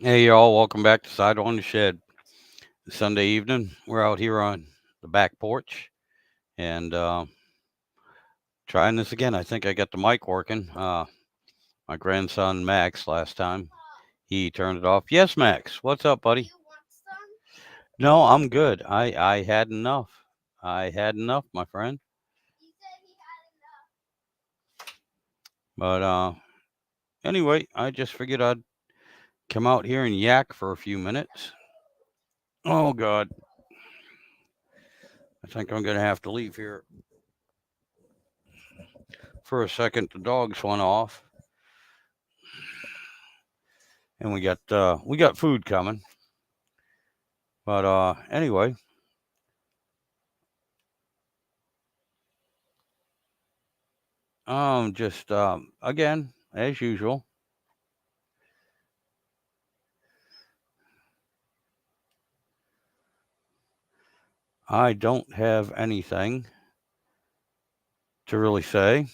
Hey y'all, welcome back to Side on the Shed. Sunday evening, we're out here on the back porch and trying this again. I think I got the mic working. My grandson Max last time he turned it off. Yes, Max, what's up, buddy? No, I'm good. I had enough. I had enough, my friend. But anyway, I just figured I'd come out here and yak for a few minutes. Oh God, I think I'm gonna have to leave here for a second. The dogs went off. And we got food coming. But anyway, just again as usual, I don't have anything to really say,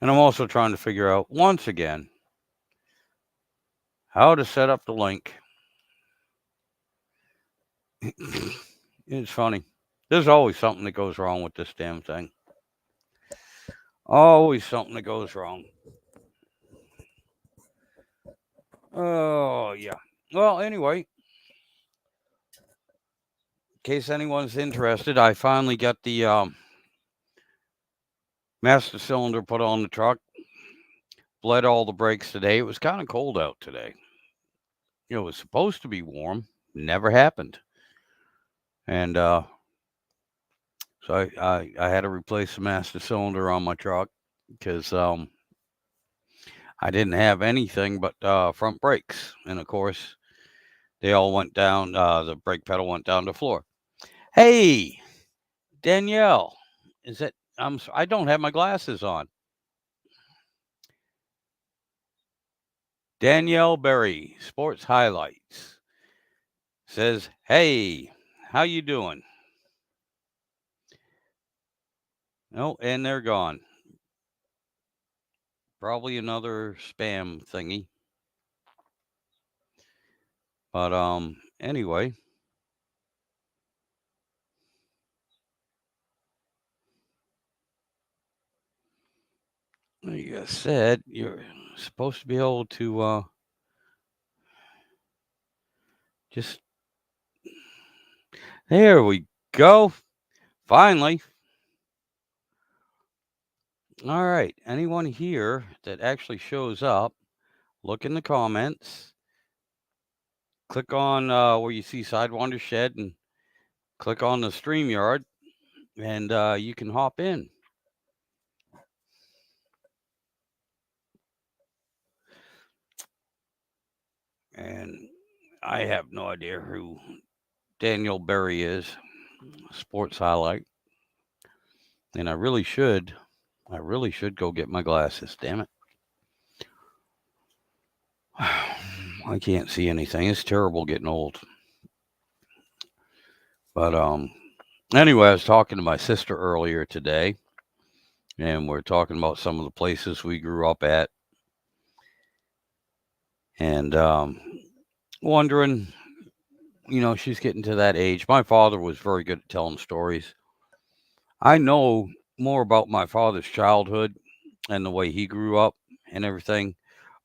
and I'm also trying to figure out once again how to set up the link. It's funny. There's always something that goes wrong with this damn thing. Always something that goes wrong. Oh yeah. Well, anyway, in case anyone's interested, I finally got the master cylinder put on the truck. Bled all the brakes today. It was kind of cold out today. It was supposed to be warm. Never happened. And so I had to replace the master cylinder on my truck because I didn't have anything but front brakes. And of course, they all went down. The brake pedal went down to the floor. Hey, Danielle, is it? I don't have my glasses on. Danielle Berry, Sports Highlights, says, "Hey, how you doing?" No, and they're gone. Probably another spam thingy. But anyway, like I said, you're supposed to be able to just there we go. Finally. All right. Anyone here that actually shows up, look in the comments, click on where you see Sidewinder Shed and click on the StreamYard and you can hop in. And I have no idea who Daniel Berry is, Sports Highlight. And I really should go get my glasses, damn it. I can't see anything. It's terrible getting old. But anyway, I was talking to my sister earlier today, and we're talking about some of the places we grew up at, and wondering, she's getting to that age. My father was very good at telling stories. I know more about my father's childhood and the way he grew up and everything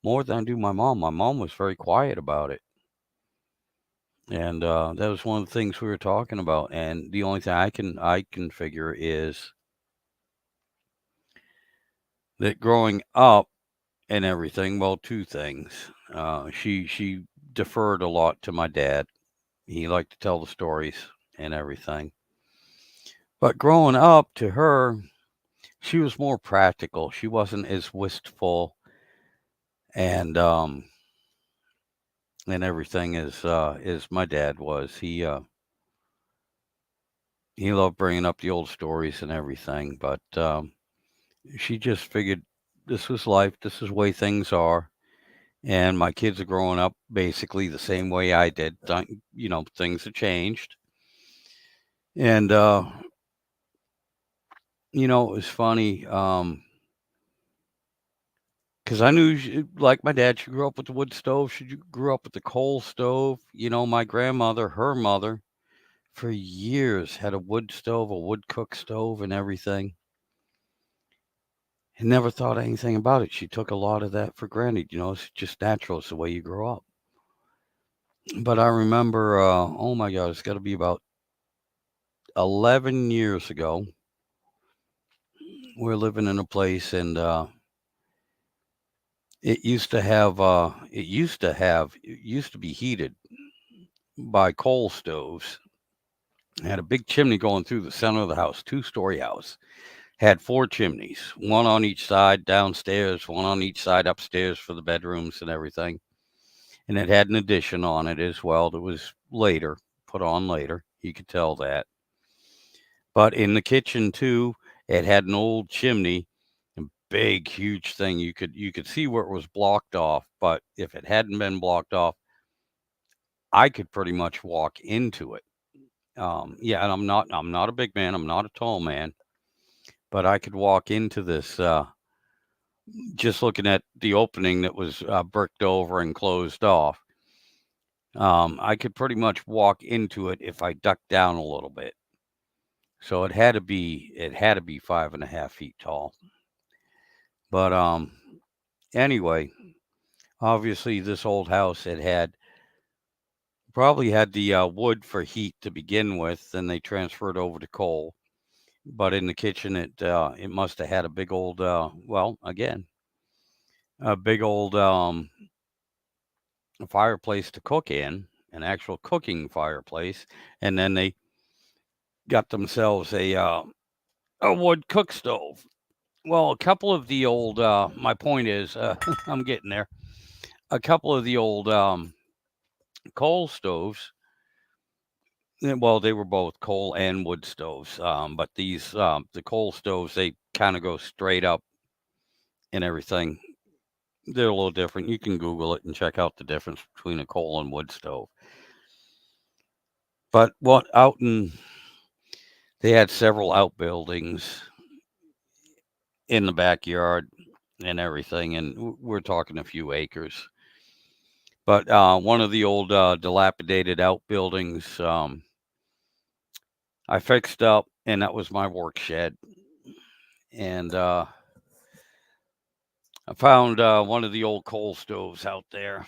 more than I do my mom. My mom was very quiet about it. And that was one of the things we were talking about. And the only thing I can figure is that growing up and everything, well, two things. She deferred a lot to my dad. He liked to tell the stories and everything. But growing up to her, she was more practical. She wasn't as wistful and everything as my dad was. He loved bringing up the old stories and everything, but she just figured this was life. This is the way things are. And my kids are growing up basically the same way I did. Things have changed. And, it was funny because I knew, like my dad, she grew up with the wood stove. She grew up with the coal stove. My grandmother, her mother, for years had a wood stove, a wood cook stove, and everything. And never thought anything about it. She took a lot of that for granted. It's just natural. It's the way you grow up. But I remember, oh my God, it's got to be about 11 years ago. We're living in a place, and it used to be heated by coal stoves. It had a big chimney going through the center of the house, 2-story house. Had 4 chimneys, one on each side downstairs, one on each side upstairs for the bedrooms and everything. And it had an addition on it as well that was put on later. You could tell that. But in the kitchen too, it had an old chimney, a big, huge thing. You could see where it was blocked off, but if it hadn't been blocked off, I could pretty much walk into it. Yeah, and I'm not a big man. I'm not a tall man, but I could walk into this. Just looking at the opening that was bricked over and closed off, I could pretty much walk into it if I ducked down a little bit. So it had to be 5.5 feet tall. But anyway, obviously this old house probably had the wood for heat to begin with, then they transferred over to coal. But in the kitchen, it must have had a big old again, a big old fireplace to cook in, an actual cooking fireplace, and then they got themselves a wood cook stove. Well, a couple of the old my point is, I'm getting there. A couple of the old coal stoves, well, they were both coal and wood stoves, but the coal stoves, they kind of go straight up and everything. They're a little different. You can Google it and check out the difference between a coal and wood stove. But they had several outbuildings in the backyard and everything, and we're talking a few acres. But one of the old dilapidated outbuildings, I fixed up, and that was my work shed. And I found one of the old coal stoves out there,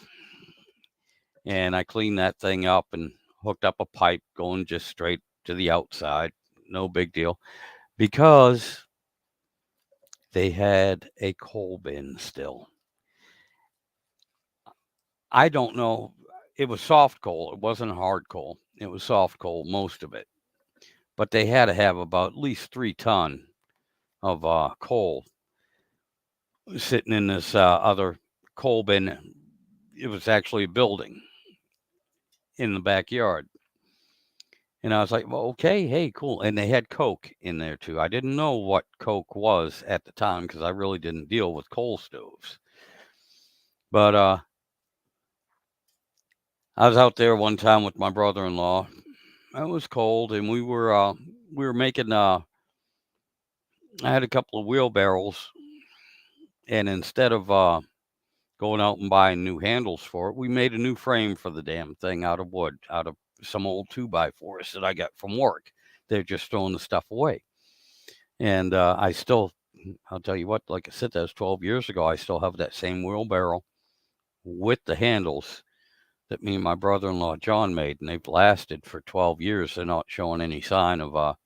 and I cleaned that thing up and hooked up a pipe going just straight to the outside. No big deal, because they had a coal bin still. I don't know. It was soft coal. It wasn't hard coal. It was soft coal, most of it. But they had to have about at least 3 ton of coal sitting in this other coal bin. It was actually a building in the backyard. And I was like, well, okay, hey, cool. And they had Coke in there too. I didn't know what Coke was at the time because I really didn't deal with coal stoves. But I was out there one time with my brother-in-law. It was cold, and we were making. I had a couple of wheelbarrows, and instead of going out and buying new handles for it, we made a new frame for the damn thing out of wood, out of some old 2x4s that I got from work. They're just throwing the stuff away. And I'll tell you what, like I said, that was 12 years ago. I still have that same wheelbarrow with the handles that me and my brother-in-law John made, and they've lasted for 12 years. They're not showing any sign of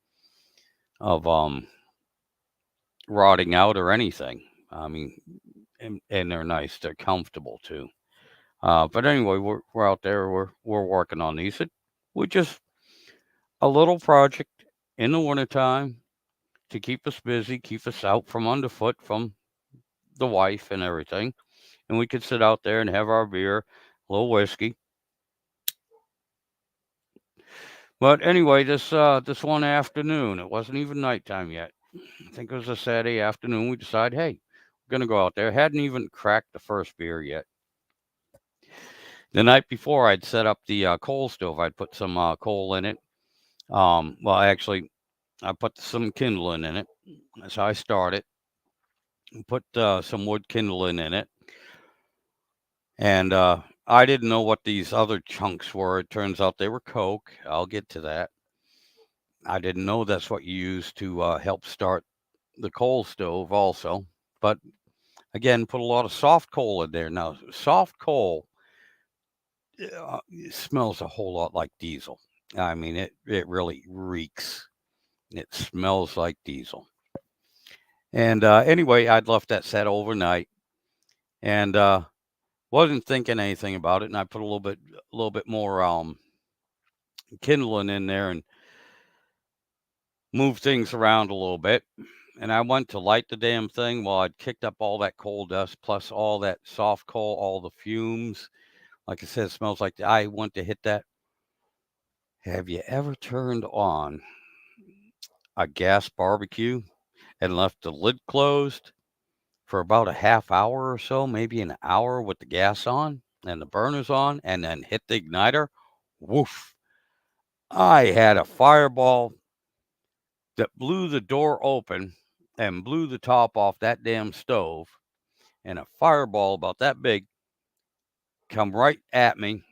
rotting out or anything. I mean, and they're nice. They're comfortable too. But anyway, we're out there. We're working on these. We're just a little project in the wintertime to keep us busy, keep us out from underfoot from the wife and everything. And we could sit out there and have our beer, a little whiskey. But anyway, this one afternoon, it wasn't even nighttime yet. I think it was a Saturday afternoon. We decided, hey, we're gonna go out there. Hadn't even cracked the first beer yet. The night before, I'd set up the coal stove. I'd put some coal in it. Well, actually, I put some kindling in it. That's how I started. and put some wood kindling in it. And I didn't know what these other chunks were. It turns out they were coke. I'll get to that. I didn't know that's what you use to help start the coal stove also. But again, put a lot of soft coal in there. Now, soft coal it smells a whole lot like diesel. I mean, it really reeks. It smells like diesel. And anyway, I'd left that set overnight and wasn't thinking anything about it. And I put a little bit more kindling in there and moved things around a little bit. And I went to light the damn thing while I'd kicked up all that coal dust plus all that soft coal, all the fumes. Like I said, it smells like I went to hit that. Have you ever turned on a gas barbecue and left the lid closed for about a half hour or so, maybe an hour with the gas on and the burners on, and then hit the igniter? Woof. I had a fireball that blew the door open and blew the top off that damn stove, and a fireball about that big come right at me.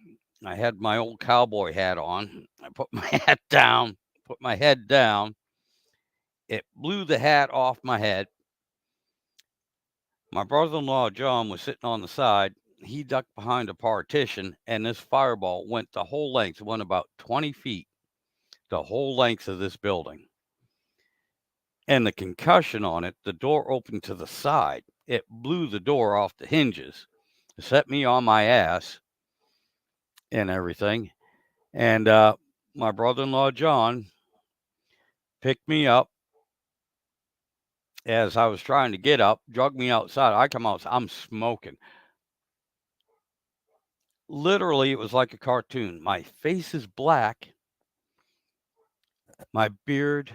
I had my old cowboy hat on. I put my hat down, put my head down. It blew the hat off my head. My brother-in-law, John, was sitting on the side. He ducked behind a partition, and this fireball went the whole length, went about 20 feet, the whole length of this building. And the concussion on it, the door opened to the side. It blew the door off the hinges, set me on my ass and everything. And my brother-in-law, John, picked me up as I was trying to get up, drug me outside. I come outside, I'm smoking. Literally, it was like a cartoon. My face is black. My beard,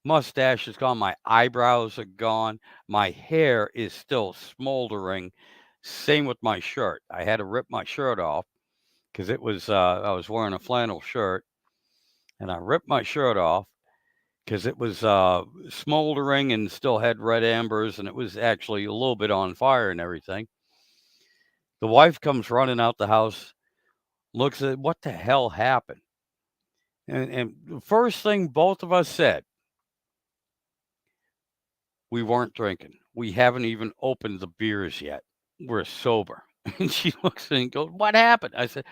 mustache is gone. My eyebrows are gone. My hair is still smoldering. Same with my shirt. I had to rip my shirt off because it was, I was wearing a flannel shirt and I ripped my shirt off because it was smoldering and still had red embers and it was actually a little bit on fire and everything. The wife comes running out the house, looks at what the hell happened. And the first thing both of us said, we weren't drinking. We haven't even opened the beers yet. We're sober. And she looks at me and goes, what happened? I said,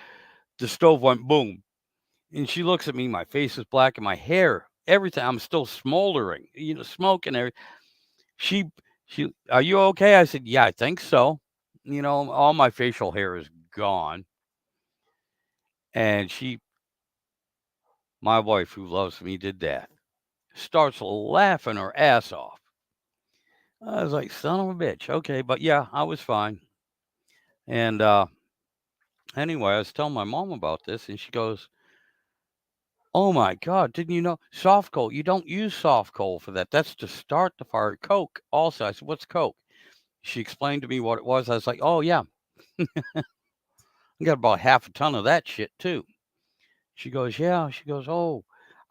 the stove went boom. And she looks at me, my face is black and my hair, everything. I'm still smoldering, smoking. She, are you okay? I said, yeah, I think so. All my facial hair is gone. And my wife, who loves me to death, starts laughing her ass off. I was like, son of a bitch. Okay. But yeah, I was fine. And anyway, I was telling my mom about this, and she goes, oh my God, didn't you know soft coal? You don't use soft coal for that. That's to start the fire. Coke also. I said, what's Coke? She explained to me what it was. I was like, oh, yeah, I got about half a ton of that shit too. She goes, yeah. She goes, oh,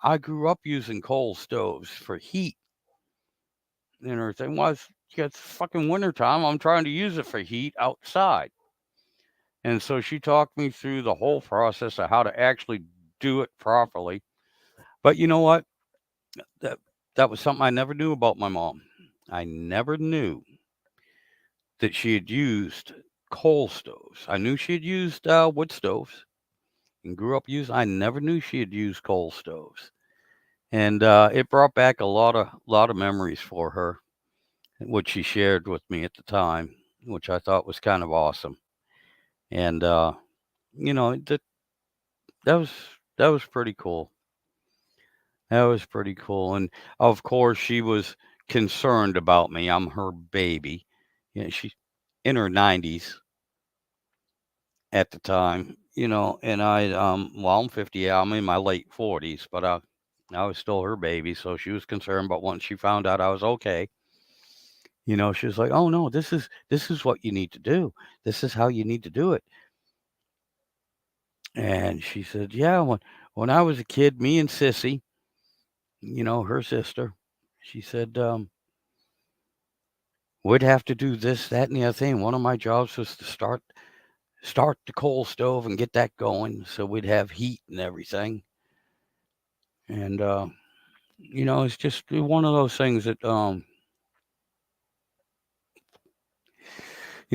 I grew up using coal stoves for heat and everything. Was it's fucking wintertime. I'm trying to use it for heat outside. And so she talked me through the whole process of how to actually do it properly. But you know what? That that was something I never knew about my mom. I never knew that she had used coal stoves. I knew she had used wood stoves and grew up using. I never knew she had used coal stoves, and it brought back a lot of memories for her, which she shared with me at the time, which I thought was kind of awesome. And that that was that was pretty cool. That was pretty cool. And of course, she was concerned about me. I'm her baby. She's in her 90s at the time, and well, I'm 50. Yeah, I'm in my late 40s, but I was still her baby. So she was concerned. But once she found out I was okay, she was like, oh no, this is what you need to do. This is how you need to do it. And she said, yeah, when I was a kid, me and Sissy, her sister, she said, we'd have to do this, that, and the other thing. One of my jobs was to start the coal stove and get that going, so we'd have heat and everything. And it's just one of those things that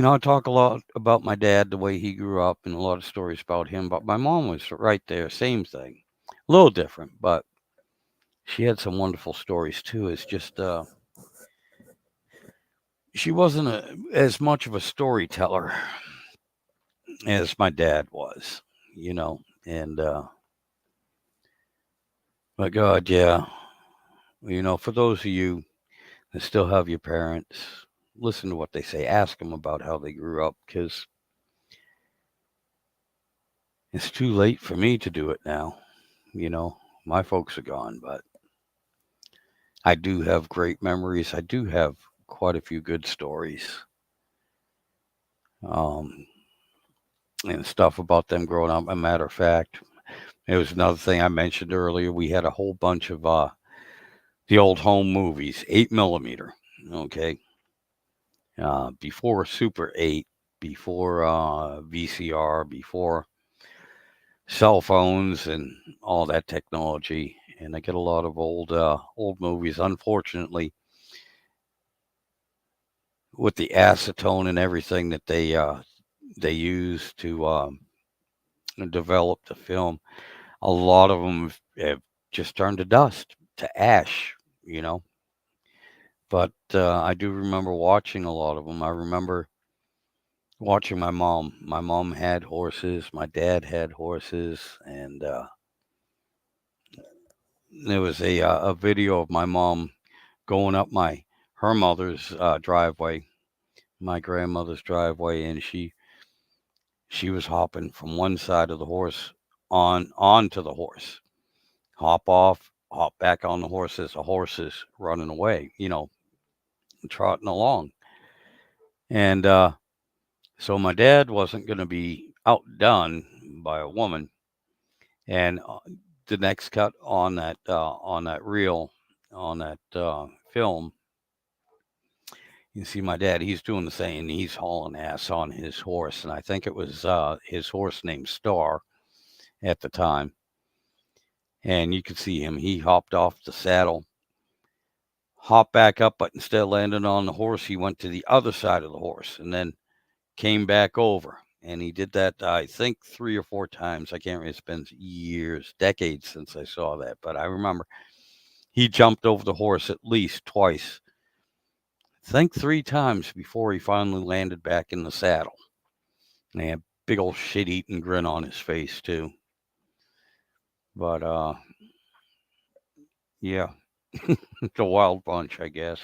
I talk a lot about my dad, the way he grew up, and a lot of stories about him. But my mom was right there, same thing, a little different, but she had some wonderful stories too. It's just she wasn't as much of a storyteller as my dad was, you know. And but God, yeah, for those of you that still have your parents, listen to what they say. Ask them about how they grew up, because it's too late for me to do it now. My folks are gone, but I do have great memories. I do have quite a few good stories, um, and stuff about them growing up. A matter of fact, it was another thing I mentioned earlier. We had a whole bunch of the old home movies, 8 millimeter. Okay, before Super 8, before VCR, before cell phones and all that technology. And I get a lot of old movies. Unfortunately, with the acetone and everything that they use to develop the film, a lot of them have just turned to dust, to ash. You know, but I do remember watching a lot of them. I remember watching my mom. My mom had horses. My dad had horses, and there was a video of my mom going up her mother's driveway, my grandmother's driveway, and she was hopping from one side of the horse onto the horse, hop off, hop back on the horse as the horse is running away, trotting along. And so my dad wasn't going to be outdone by a woman. And the next cut on that reel, on that film, you see my dad. He's doing the same. He's hauling ass on his horse, and I think it was his horse named Star at the time. And you could see him. He hopped off the saddle, hopped back up, but instead of landing on the horse, he went to the other side of the horse and then came back over. And he did that, I think, 3 or 4 times. I can't remember. It's been years, decades since I saw that. But I remember he jumped over the horse at least twice. I think 3 times before he finally landed back in the saddle. And he had a big old shit-eating grin on his face, too. But, yeah, it's a wild bunch, I guess.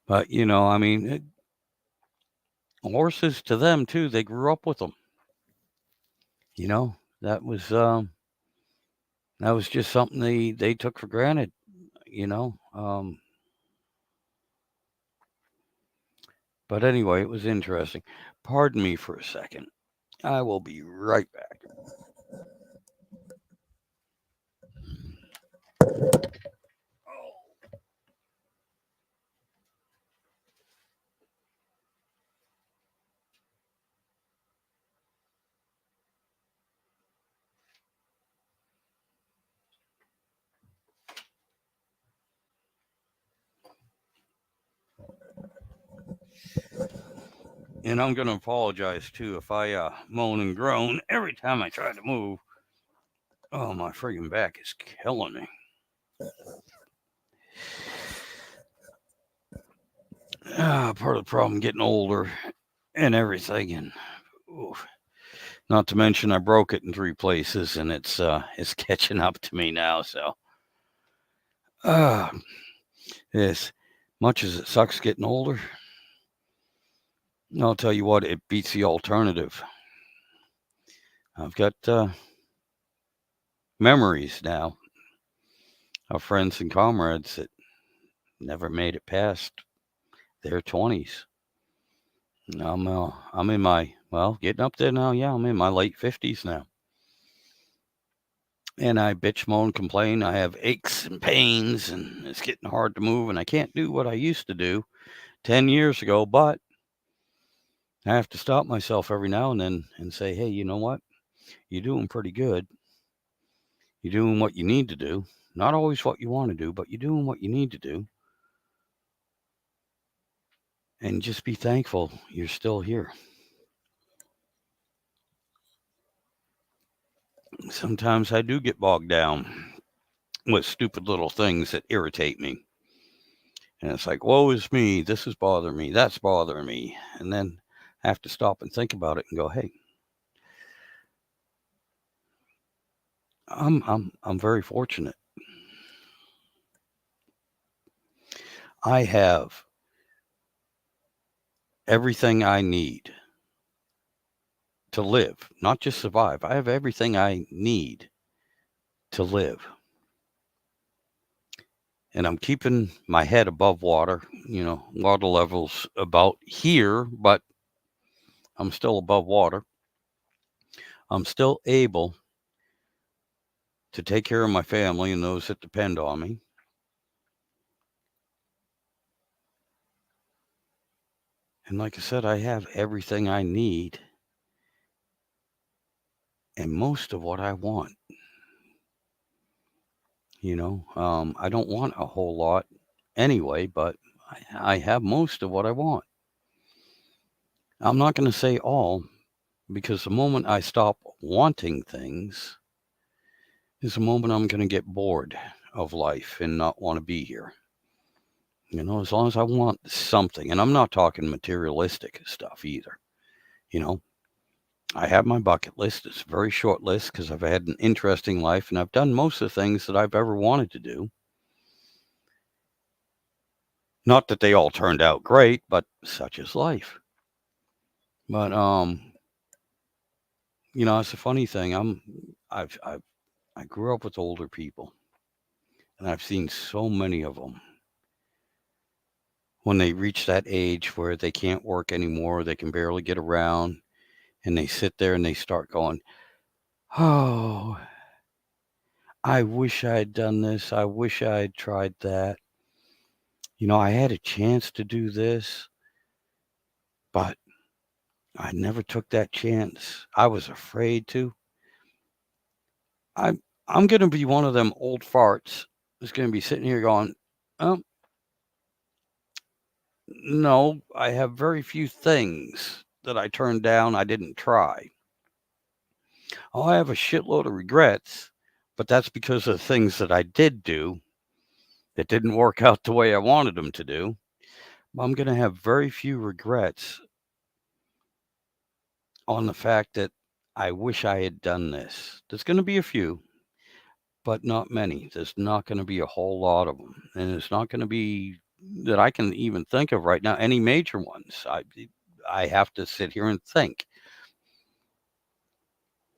But, I mean, horses to them, too, they grew up with them. That was just something they took for granted, you know. But anyway, it was interesting. Pardon me for a second. I will be right back. And I'm going to apologize too if I moan and groan every time I try to move. Oh, my friggin' back is killing me. Part of the problem getting older and everything, and oof. Not to mention I broke it in 3 places, and it's catching up to me now. So, uh, as much as it sucks getting older, I'll tell you what, it beats the alternative. I've got memories now of friends and comrades that never made it past their 20s. I'm in my, getting up there now. Yeah, I'm in my late 50s now. and I bitch, moan, complain. I have aches and pains, and it's getting hard to move, and I can't do what I used to do 10 years ago, but I have to stop myself every now and then and say, hey, you know what? You're doing pretty good. You're doing what you need to do. Not always what you want to do, but you're doing what you need to do. And just be thankful you're still here. Sometimes I do get bogged down with stupid little things that irritate me. And it's like, woe is me. This is bothering me. That's bothering me. And then I have to stop and think about it and go, hey, I'm very fortunate. I have everything I need to live, not just survive. I have everything I need to live. And I'm keeping my head above water. Water levels about here, but I'm still above water. I'm still able to take care of my family and those that depend on me. And like I said, I have everything I need and most of what I want. I don't want a whole lot anyway, but I have most of what I want. I'm not going to say all, because the moment I stop wanting things is the moment I'm going to get bored of life and not want to be here. As long as I want something, and I'm not talking materialistic stuff either. I have my bucket list. It's a very short list because I've had an interesting life and I've done most of the things that I've ever wanted to do. Not that they all turned out great, but such is life. But it's a funny thing. I grew up with older people, and I've seen so many of them when they reach that age where they can't work anymore, they can barely get around, and they sit there and they start going, "Oh, I wish I had done this. I wish I had tried that. I had a chance to do this, but I never took that chance. I was afraid to." I'm I'm gonna be one of them old farts that's gonna be sitting here going, "Um, no, I have very few things that I turned down I didn't try. Oh, I have a shitload of regrets, but that's because of things that I did do that didn't work out the way I wanted them to do. I'm gonna have very few regrets on the fact that I wish I had done this. There's gonna be a few, but not many. There's not gonna be a whole lot of them, and it's not gonna be that I can even think of right now any major ones. I have to sit here and think,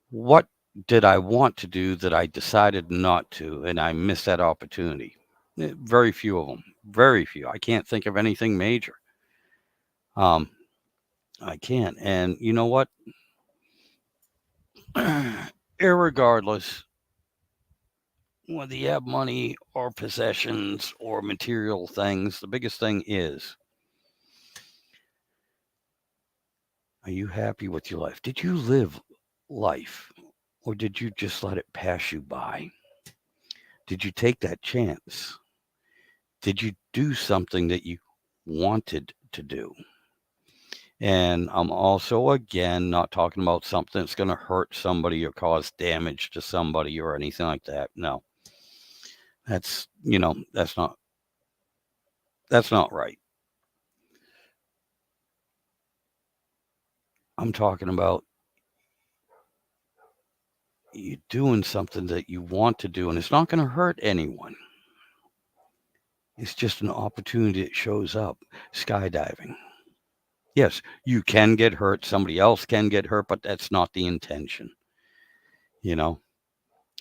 what did I want to do that I decided not to, and I missed that opportunity? Very few of them. Very few. I can't think of anything major. Um, I can't. And you know what? Irregardless whether you have money or possessions or material things, the biggest thing is, are you happy with your life? Did you live life, or did you just let it pass you by? Did you take that chance? Did you do something that you wanted to do? And I'm also, again, not talking about something that's going to hurt somebody or cause damage to somebody or anything like that. No, that's, that's not right. I'm talking about you doing something that you want to do, and it's not going to hurt anyone. It's just an opportunity that shows up. Skydiving. Yes, you can get hurt. Somebody else can get hurt, but that's not the intention. You know,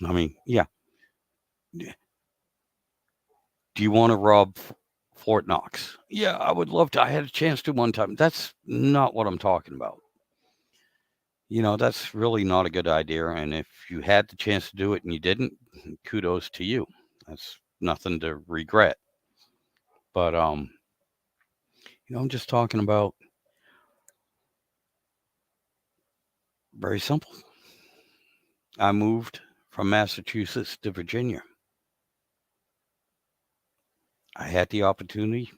I mean, yeah. Do you want to rob Fort Knox? Yeah, I would love to. I had a chance to one time. That's not what I'm talking about. That's really not a good idea. And if you had the chance to do it and you didn't, kudos to you. That's nothing to regret. But I'm just talking about very simple. I moved from Massachusetts to Virginia. I had the opportunity.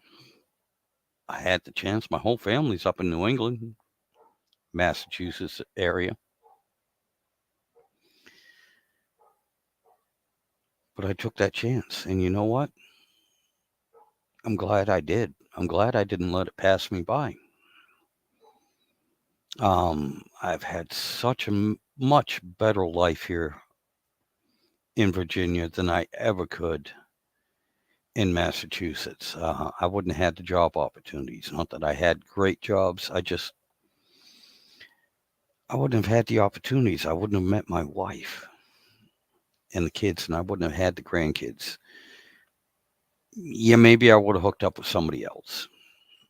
I had the chance. My whole family's up in New England, Massachusetts area. But I took that chance. And you know what? I'm glad I did. I'm glad I didn't let it pass me by. I've had such a much better life here in Virginia than I ever could in Massachusetts. I wouldn't have had the job opportunities. Not that I had great jobs. I wouldn't have had the opportunities. I wouldn't have met my wife and the kids, and I wouldn't have had the grandkids. Yeah, maybe I would have hooked up with somebody else.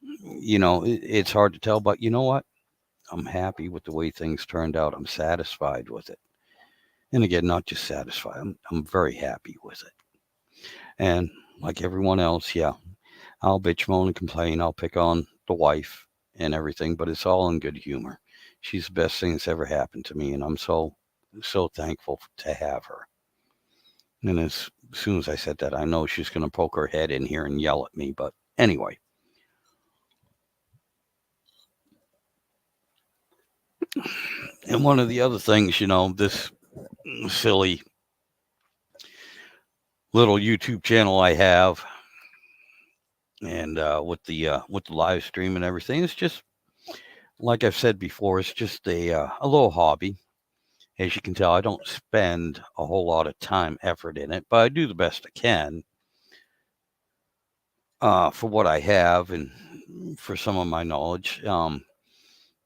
It's hard to tell, but you know what? I'm happy with the way things turned out. I'm satisfied with it. And again, not just satisfied. I'm very happy with it. And like everyone else, yeah, I'll bitch, moan, and complain. I'll pick on the wife and everything, but it's all in good humor. She's the best thing that's ever happened to me, and I'm so thankful to have her. And as soon as I said that, I know she's going to poke her head in here and yell at me. But anyway, and one of the other things, this silly little YouTube channel I have, and with the live stream and everything, it's just like I've said before, it's just a little hobby. As you can tell, I don't spend a whole lot of time, effort in it, but I do the best I can for what I have and for some of my knowledge.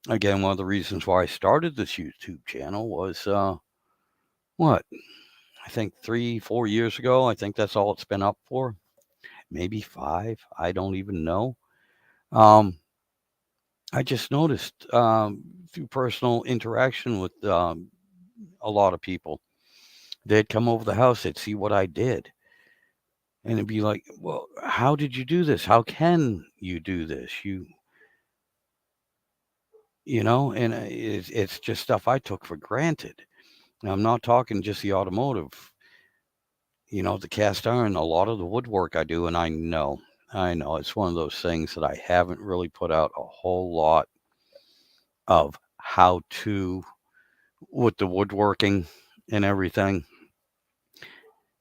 Again, one of the reasons why I started this YouTube channel was what I think 3, 4 years ago. I think that's all it's been up for. Maybe 5. I don't even know. Um, I just noticed through personal interaction with a lot of people, they'd come over the house, they'd see what I did, and it'd be like, "Well, how did you do this? How can you do this? And it's just stuff I took for granted. Now, I'm not talking just the automotive, the cast iron, a lot of the woodwork I do, and I know it's one of those things that I haven't really put out a whole lot of how to with the woodworking and everything.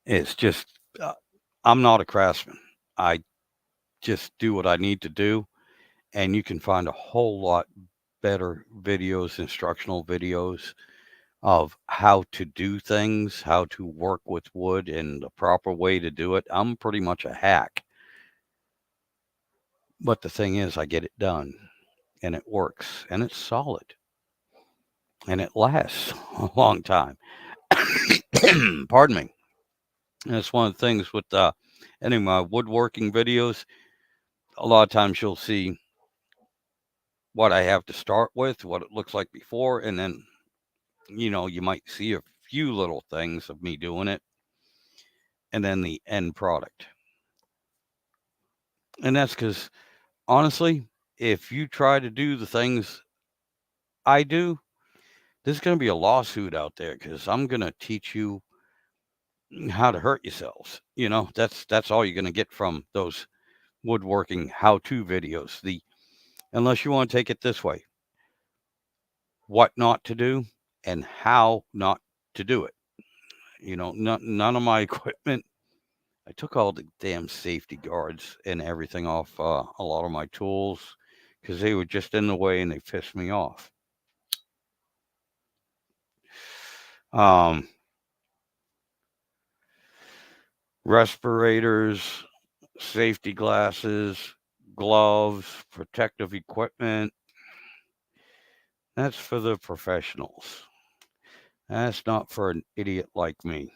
It's just, I'm not a craftsman. I just do what I need to do, and you can find a whole lot better videos, instructional videos of how to do things, how to work with wood, and the proper way to do it. I'm pretty much a hack, but the thing is, I get it done, and it works, and it's solid, and it lasts a long time. Pardon me. And it's one of the things with any of my woodworking videos. A lot of times you'll see what I have to start with, what it looks like before, and then you might see a few little things of me doing it, and then the end product. And that's because honestly, if you try to do the things I do, there's going to be a lawsuit out there because I'm going to teach you how to hurt yourselves. That's all you're going to get from those woodworking how-to videos. The Unless you want to take it this way, what not to do and how not to do it. None of my equipment. I took all the damn safety guards and everything off a lot of my tools because they were just in the way and they pissed me off. Um, Respirators, safety glasses, gloves, protective equipment. That's for the professionals. That's not for an idiot like me.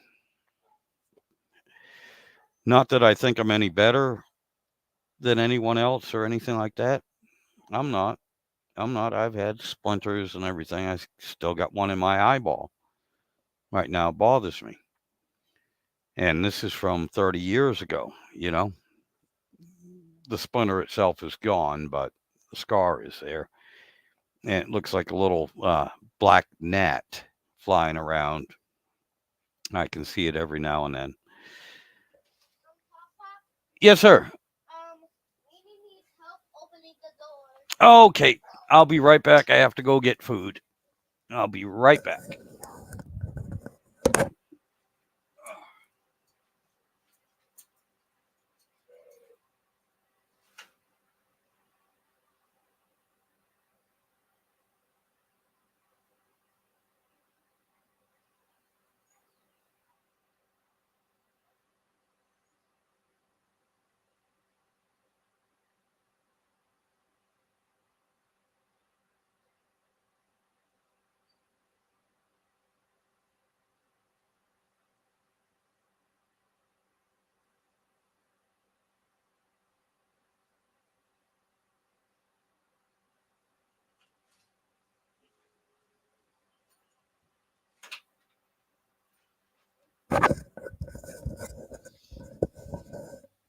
Not that I think I'm any better than anyone else or anything like that. I'm not. I'm not. I've had splinters and everything. Still got one in my eyeball right now. It bothers me. And this is from 30 years ago. The splinter itself is gone, but the scar is there. And it looks like a little black gnat flying around. I can see it every now and then. Yes, sir. Okay, I'll be right back. I have to go get food. I'll be right back.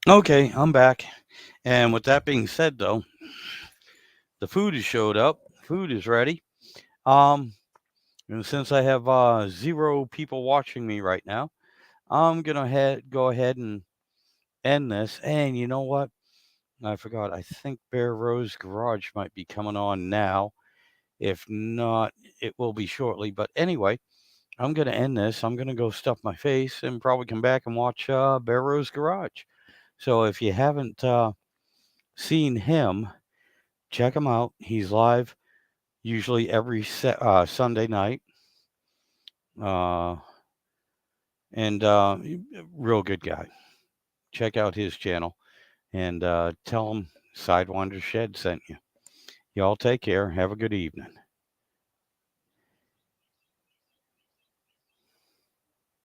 Okay, I'm back. And with that being said, though, the food has showed up. Food is ready. Um, and since I have 0 people watching me right now, I'm gonna go ahead and end this. And you know what? I forgot. I think Bear Rose Garage might be coming on now. If not, it will be shortly. But anyway, I'm gonna end this. I'm gonna go stuff my face and probably come back and watch Bear Rose Garage. So if you haven't seen him, check him out. He's live usually every Sunday night. Uh, and real good guy. Check out his channel and tell him Sidewinder Shed sent you. Y'all take care. Have a good evening.